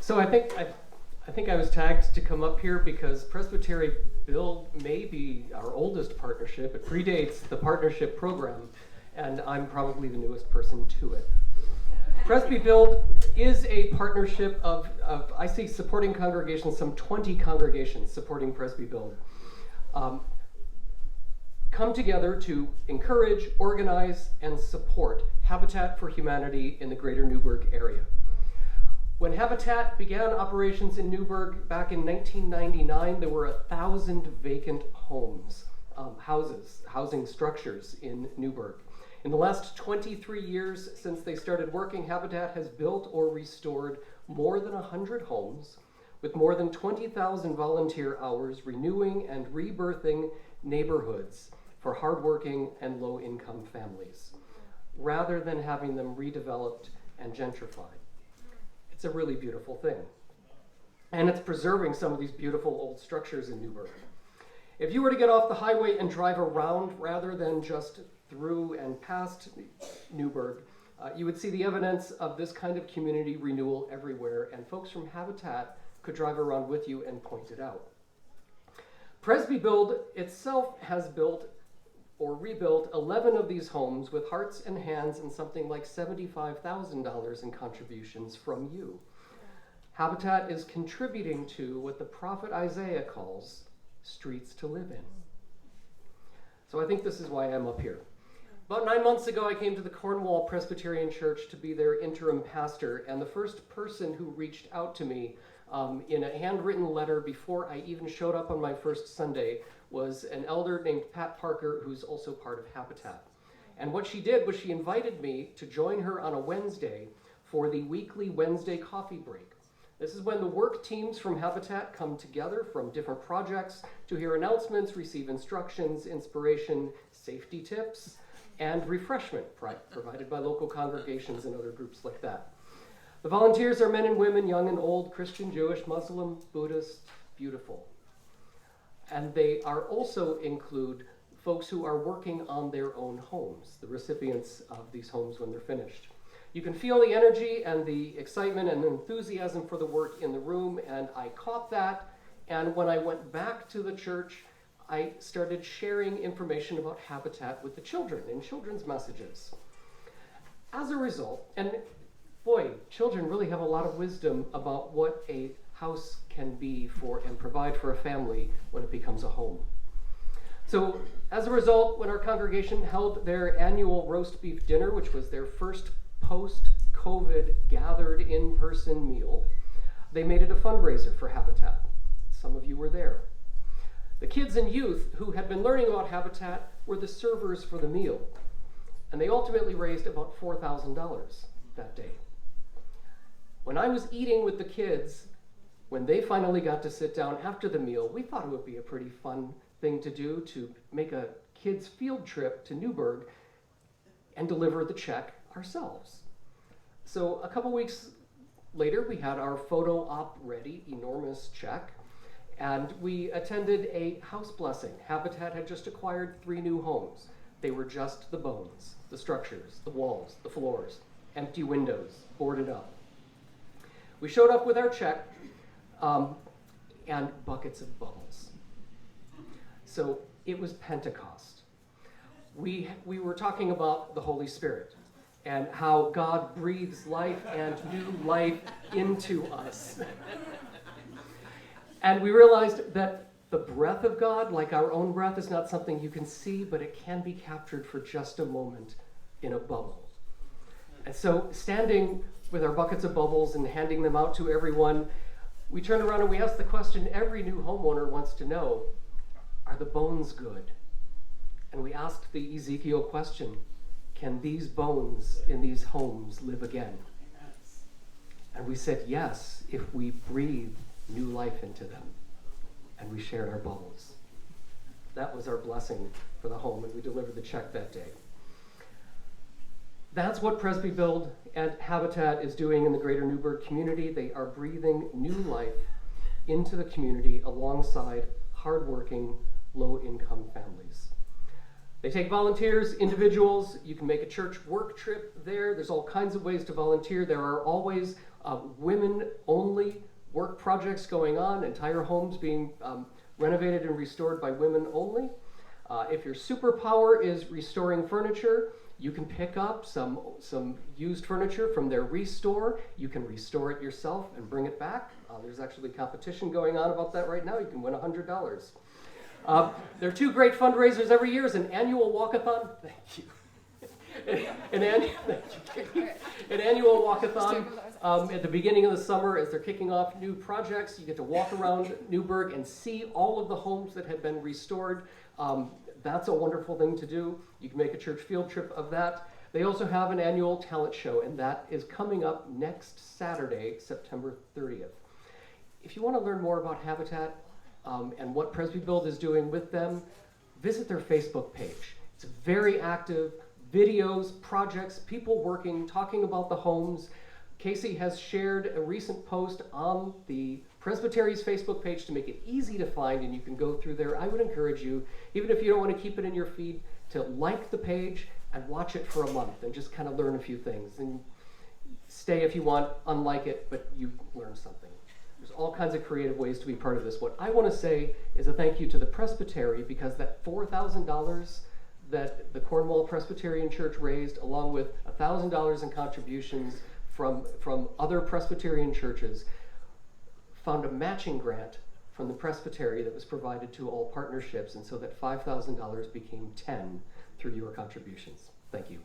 So I think I was tagged to come up here because PresbyBuild may be our oldest partnership. It predates the partnership program, and I'm probably the newest person to it. PresbyBuild is a partnership of I see supporting congregations, some 20 congregations supporting PresbyBuild. Come together to encourage, organize, and support Habitat for Humanity in the greater Newburgh area. When Habitat began operations in Newburgh back in 1999, there were 1,000 vacant homes, housing structures in Newburgh. In the last 23 years since they started working, Habitat has built or restored more than 100 homes with more than 20,000 volunteer hours renewing and rebirthing neighborhoods for hardworking and low-income families, rather than having them redeveloped and gentrified. It's a really beautiful thing. And it's preserving some of these beautiful old structures in Newburgh. If you were to get off the highway and drive around rather than just through and past Newburgh, you would see the evidence of this kind of community renewal everywhere, and folks from Habitat could drive around with you and point it out. PresbyBuild itself has built or rebuilt 11 of these homes with hearts and hands and something like $75,000 in contributions from you. Habitat is contributing to what the prophet Isaiah calls streets to live in. So I think this is why I'm up here. About 9 months ago, I came to the Cornwall Presbyterian Church to be their interim pastor, and the first person who reached out to me in a handwritten letter before I even showed up on my first Sunday was an elder named Pat Parker, who's also part of Habitat. And what she did was she invited me to join her on a Wednesday for the weekly Wednesday coffee break. This is when the work teams from Habitat come together from different projects to hear announcements, receive instructions, inspiration, safety tips, and refreshment provided by local congregations and other groups like that. The volunteers are men and women, young and old, Christian, Jewish, Muslim, Buddhist, beautiful. And they are also include folks who are working on their own homes, the recipients of these homes when they're finished. You can feel the energy and the excitement and enthusiasm for the work in the room, and I caught that. And when I went back to the church, I started sharing information about Habitat with the children in children's messages. As a result, and boy, children really have a lot of wisdom about what a house can be for and provide for a family when it becomes a home. So as a result, when our congregation held their annual roast beef dinner, which was their first post-COVID gathered in-person meal, they made it a fundraiser for Habitat. Some of you were there. The kids and youth who had been learning about Habitat were the servers for the meal, and they ultimately raised about $4,000 that day. When I was eating with the kids, when they finally got to sit down after the meal, we thought it would be a pretty fun thing to do to make a kids' field trip to Newburgh and deliver the check ourselves. So a couple weeks later, we had our photo op ready, enormous check, and we attended a house blessing. Habitat had just acquired 3 new homes. They were just the bones, the structures, the walls, the floors, empty windows, boarded up. We showed up with our check and buckets of bubbles. So it was Pentecost. We were talking about the Holy Spirit and how God breathes life and new life into us. And we realized that the breath of God, like our own breath, is not something you can see, but it can be captured for just a moment in a bubble. And so standing with our buckets of bubbles and handing them out to everyone, we turned around and we asked the question every new homeowner wants to know, are the bones good? And we asked the Ezekiel question, can these bones in these homes live again? And we said yes, if we breathe new life into them. And we shared our bubbles. That was our blessing for the home, and we delivered the check that day. That's what PresbyBuild and Habitat is doing in the greater Newburgh community. They are breathing new life into the community alongside hardworking, low-income families. They take volunteers, individuals. You can make a church work trip there. There's all kinds of ways to volunteer. There are always women-only work projects going on, entire homes being renovated and restored by women only. If your superpower is restoring furniture, you can pick up some used furniture from their restore. You can restore it yourself and bring it back. There's actually competition going on about that right now. You can win $100. There are two great fundraisers every year. Is an annual walkathon. Thank you. An annual walkathon at the beginning of the summer as they're kicking off new projects. You get to walk around Newburgh and see all of the homes that have been restored. That's a wonderful thing to do. You can make a church field trip of that. They also have an annual talent show, and that is coming up next Saturday, September 30th. If you want to learn more about Habitat and what PresbyBuild is doing with them, visit their Facebook page. It's very active. Videos, projects, people working, talking about the homes. Casey has shared a recent post on the Presbytery's Facebook page to make it easy to find, and you can go through there. I would encourage you, even if you don't want to keep it in your feed, to like the page and watch it for a month and just kind of learn a few things. And stay if you want, unlike it, but you learn something. There's all kinds of creative ways to be part of this. What I want to say is a thank you to the Presbytery, because that $4,000 that the Cornwall Presbyterian Church raised, along with $1,000 in contributions from other Presbyterian churches, found a matching grant from the Presbytery that was provided to all partnerships, and so that $5,000 became $10,000 through your contributions. Thank you.